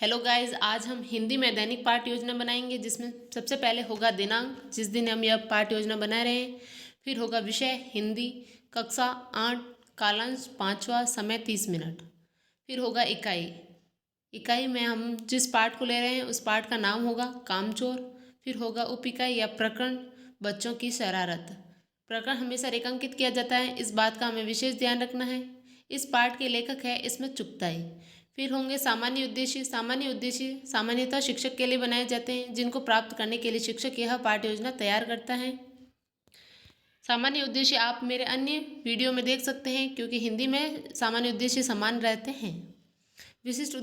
Hello guys, आज हम हिंदी में दैनिक पाठ योजना बनाएंगे जिसमें सबसे पहले होगा दिनांक जिस दिन हम यह पाठ योजना बना रहे हैं। फिर होगा विषय हिंदी, कक्षा 8, कालांश 5वां, समय 30 मिनट। फिर होगा इकाई में हम जिस पाठ को ले रहे हैं उस पाठ का नाम होगा कामचोर। फिर होगा उप इकाई या प्रकरण बच्चों की शरारत। प्रकरण हमेशा रेखांकित किया जाता है, इस बात का हमें विशेष ध्यान रखना है। इस पाठ के लेखक है इसमें चुगताई। फिर होंगे सामान्य उद्देश्य। सामान्य उद्देश्य सामान्यतः शिक्षक के लिए बनाए जाते हैं जिनको प्राप्त करने के लिए शिक्षक यह पाठ्य योजना तैयार करता है। सामान्य उद्देश्य आप मेरे अन्य वीडियो में देख सकते हैं क्योंकि हिंदी में सामान्य उद्देश्य समान रहते हैं। विशिष्ट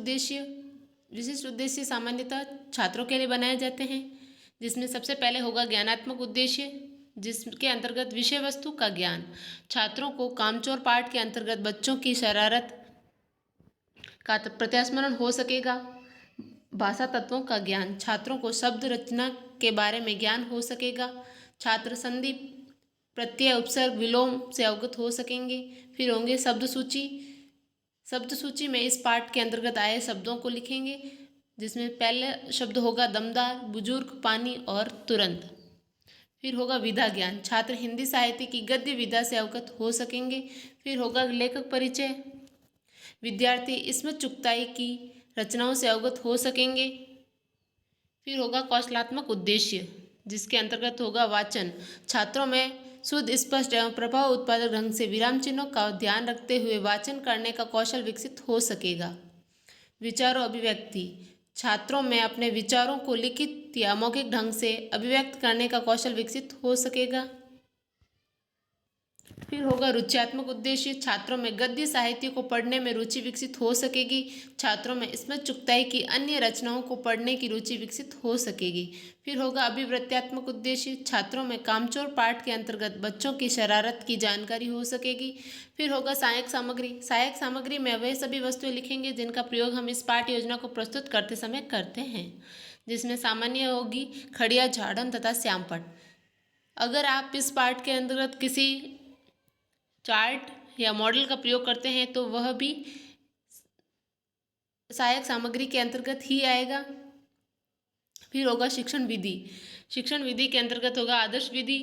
उद्देश्य सामान्यतः छात्रों के लिए बनाए जाते हैं जिसमें सबसे पहले होगा ज्ञानात्मक उद्देश्य जिसके अंतर्गत विषय वस्तु का ज्ञान। छात्रों को कामचोर पाठ के अंतर्गत बच्चों की शरारत का प्रत्यास्मरण हो सकेगा। भाषा तत्वों का ज्ञान, छात्रों को शब्द रचना के बारे में ज्ञान हो सकेगा। छात्र संधि, प्रत्यय, उपसर्ग, विलोम से अवगत हो सकेंगे। फिर होंगे शब्द सूची में इस पाठ के अंतर्गत आए शब्दों को लिखेंगे जिसमें पहले शब्द होगा दमदार, बुजुर्ग, पानी और तुरंत। फिर होगा विधा ज्ञान, छात्र हिंदी साहित्य की गद्य विधा से अवगत हो सकेंगे। फिर होगा लेखक परिचय, विद्यार्थी इसमें चुगताई की रचनाओं से अवगत हो सकेंगे। फिर होगा कौशलात्मक उद्देश्य जिसके अंतर्गत होगा वाचन, छात्रों में शुद्ध, स्पष्ट एवं प्रभाव उत्पादक ढंग से विराम चिन्हों का ध्यान रखते हुए वाचन करने का कौशल विकसित हो सकेगा। विचारों अभिव्यक्ति, छात्रों में अपने विचारों को लिखित या मौखिक ढंग से अभिव्यक्त करने का कौशल विकसित हो सकेगा। फिर होगा रुच्यात्मक उद्देश्य, छात्रों में गद्य साहित्य को पढ़ने में रुचि विकसित हो सकेगी। छात्रों में इसमें चुगताई की अन्य रचनाओं को पढ़ने की रुचि विकसित हो सकेगी। फिर होगा अभिवृत्त्यात्मक उद्देश्य, छात्रों में कामचोर पाठ के अंतर्गत बच्चों की शरारत की जानकारी हो सकेगी। फिर होगा सहायक सामग्री। सहायक सामग्री में वे सभी वस्तुएं लिखेंगे जिनका प्रयोग हम इस पाठ योजना को प्रस्तुत करते समय करते हैं, जिसमें सामान्य होगी खड़िया, झाड़न तथा श्यामपट। अगर आप इस पाठ के अंतर्गत किसी चार्ट या मॉडल का प्रयोग करते हैं तो वह भी सहायक सामग्री के अंतर्गत ही आएगा। फिर होगा शिक्षण विधि। शिक्षण विधि के अंतर्गत होगा आदर्श विधि।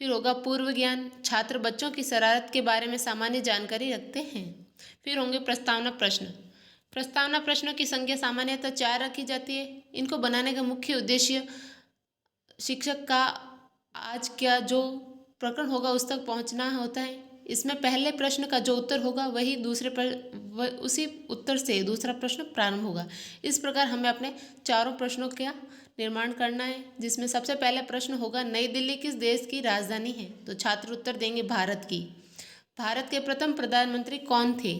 फिर होगा पूर्व ज्ञान, छात्र बच्चों की शरारत के बारे में सामान्य जानकारी रखते हैं। फिर होंगे प्रस्तावना प्रश्न। प्रस्तावना प्रश्नों की संख्या सामान्यतः 4 रखी जाती है। इनको बनाने का मुख्य उद्देश्य शिक्षक का आज क्या जो प्रकरण होगा उस तक पहुंचना होता है। इसमें पहले प्रश्न का जो उत्तर होगा वही उसी उत्तर से दूसरा प्रश्न प्रारंभ होगा। इस प्रकार हमें अपने चारों प्रश्नों का निर्माण करना है, जिसमें सबसे पहले प्रश्न होगा नई दिल्ली किस देश की राजधानी है। तो छात्र उत्तर देंगे भारत की। भारत के प्रथम प्रधानमंत्री कौन थे।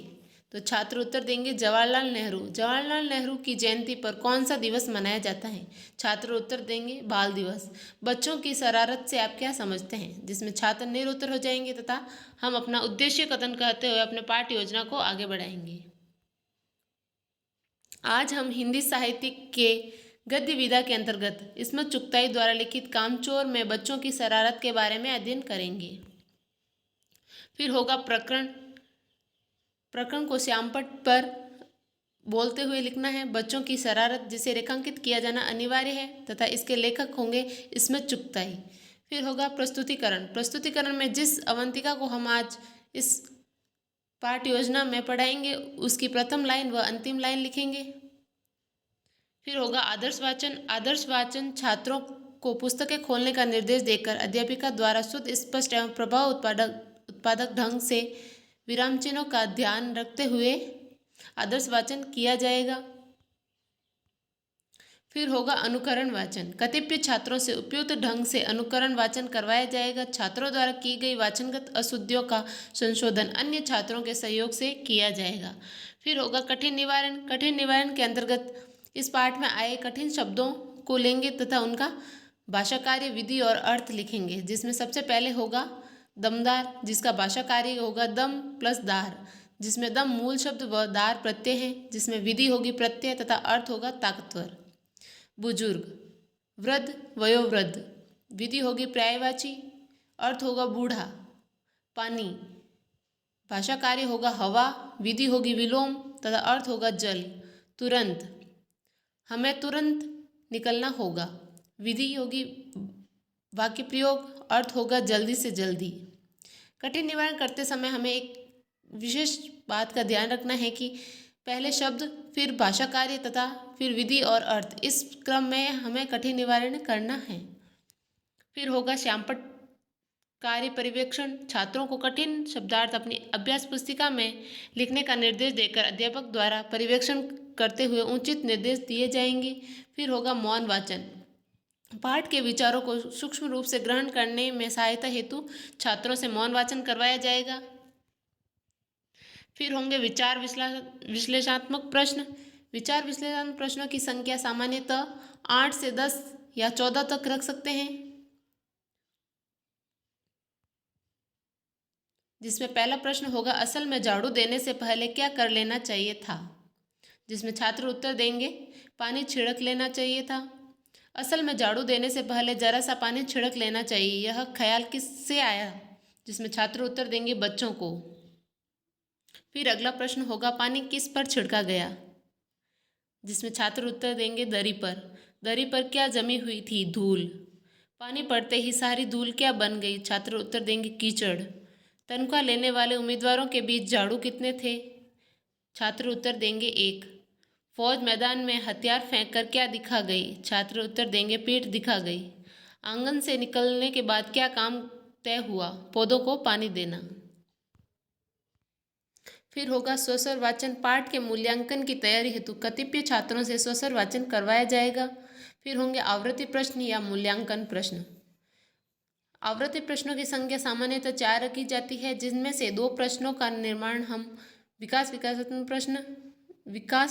तो छात्र उत्तर देंगे जवाहरलाल नेहरू। जवाहरलाल नेहरू की जयंती पर कौन सा दिवस मनाया जाता है। छात्र उत्तर देंगे बाल दिवस। बच्चों की शरारत से आप क्या समझते हैं, जिसमें छात्र निरुत्तर हो जाएंगे तथा हम अपना उद्देश्य कथन कहते हुए अपने पाठ योजना को आगे बढ़ाएंगे। आज हम हिंदी साहित्य के गद्य विधा के अंतर्गत इसमें चुगताई द्वारा लिखित कामचोर में बच्चों की शरारत के बारे में अध्ययन करेंगे। फिर होगा प्रकरण को श्यामपट पर बोलते हुए लिखना है। बच्चों की शरारत जिसे रेखांकित किया जाना अनिवार्य है तथा इसके लेखक होंगे इसमें चुगताई। फिर होगा प्रस्तुतिकरण। प्रस्तुतिकरण में जिस अवंतिका को हम आज इस पाठ योजना में पढ़ाएंगे उसकी प्रथम लाइन व अंतिम लाइन लिखेंगे। फिर होगा आदर्श वाचन। आदर्श वाचन छात्रों को पुस्तकें खोलने का निर्देश देकर अध्यापिका द्वारा शुद्ध, स्पष्ट एवं प्रभाव उत्पादक ढंग से विराम चिन्हों का ध्यान रखते हुए आदर्श वाचन किया जाएगा। फिर होगा अनुकरण वाचन। कतिपय छात्रों से उपयुक्त ढंग से अनुकरण वाचन करवाया जाएगा। छात्रों द्वारा की गई वाचनगत अशुद्धियों का संशोधन अन्य छात्रों के सहयोग से किया जाएगा। फिर होगा कठिन निवारण। कठिन निवारण के अंतर्गत इस पाठ में आए कठिन शब्दों को लेंगे तथा उनका भाषा कार्य, विधि और अर्थ लिखेंगे, जिसमें सबसे पहले होगा दमदार, जिसका भाषा कार्य होगा दम प्लस दार, जिसमें दम मूल शब्द व दार प्रत्यय है, जिसमें विधि होगी प्रत्यय तथा अर्थ होगा ताकतवर। बुजुर्ग, वृद्ध, वयोवृद्ध, विधि होगी पर्यायवाची, अर्थ होगा बूढ़ा। पानी, भाषा कार्य होगा हवा, विधि होगी विलोम तथा अर्थ होगा जल। तुरंत, हमें तुरंत निकलना होगा। विधि होगी वाक्य प्रयोग, अर्थ होगा जल्दी से जल्दी। कठिन निवारण करते समय हमें एक विशेष बात का ध्यान रखना है कि पहले शब्द, फिर भाषा कार्य तथा फिर विधि और अर्थ, इस क्रम में हमें कठिन निवारण करना है। फिर होगा श्यामपट्ट कार्य पर्यवेक्षण। छात्रों को कठिन शब्दार्थ अपनी अभ्यास पुस्तिका में लिखने का निर्देश देकर अध्यापक द्वारा पर्यवेक्षण करते हुए उचित निर्देश दिए जाएंगे। फिर होगा मौन वाचन। पाठ के विचारों को सूक्ष्म रूप से ग्रहण करने में सहायता हेतु छात्रों से मौन वाचन करवाया जाएगा। फिर होंगे विचार विश्लेषणात्मक प्रश्न। विचार विश्लेषणात्मक प्रश्नों की संख्या सामान्यतः 8 से 10 या 14 तक रख सकते हैं, जिसमें पहला प्रश्न होगा असल में झाड़ू देने से पहले क्या कर लेना चाहिए था, जिसमें छात्र उत्तर देंगे पानी छिड़क लेना चाहिए था। असल में झाड़ू देने से पहले जरा सा पानी छिड़क लेना चाहिए, यह ख्याल किससे आया, जिसमें छात्र उत्तर देंगे बच्चों को। फिर अगला प्रश्न होगा पानी किस पर छिड़का गया, जिसमें छात्र उत्तर देंगे दरी पर। दरी पर क्या जमी हुई थी, धूल। पानी पड़ते ही सारी धूल क्या बन गई, छात्र उत्तर देंगे कीचड़। तनख्वाह लेने वाले उम्मीदवारों के बीच झाड़ू कितने थे, छात्र उत्तर देंगे 1। फौज मैदान में हथियार फेंक कर क्या दिखा गई, छात्र उत्तर देंगे पीठ दिखा गई। आंगन से निकलने के बाद क्या काम तय हुआ, पौधों को पानी देना। फिर होगा स्वस्वर वाचन। पाठ के मूल्यांकन की तैयारी हेतु कतिपय छात्रों से स्वस्वर वाचन करवाया जाएगा। फिर होंगे आवृत्ति प्रश्न या मूल्यांकन प्रश्न। आवृत्ति प्रश्नों की संख्या सामान्यतः 4 रखी जाती है, जिनमें से 2 प्रश्नों का निर्माण हम विकास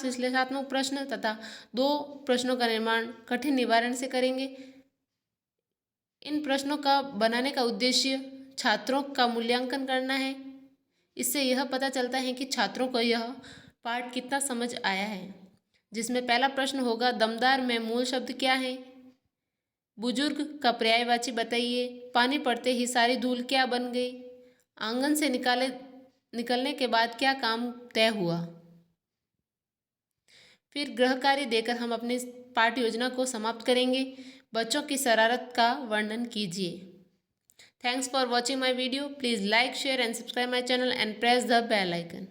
विश्लेषणात्मक प्रश्न तथा 2 प्रश्नों का निर्माण कठिन निवारण से करेंगे। इन प्रश्नों का बनाने का उद्देश्य छात्रों का मूल्यांकन करना है। इससे यह पता चलता है कि छात्रों को यह पाठ कितना समझ आया है, जिसमें पहला प्रश्न होगा दमदार में मूल शब्द क्या है, बुजुर्ग का पर्यायवाची बताइए, पानी पड़ते ही सारी धूल क्या बन गई, आंगन से निकलने के बाद क्या काम तय हुआ। फिर गृह कार्य देकर हम अपनी पाठ योजना को समाप्त करेंगे। बच्चों की शरारत का वर्णन कीजिए। Thanks for watching my video. Please like, share and subscribe my channel and press the bell icon.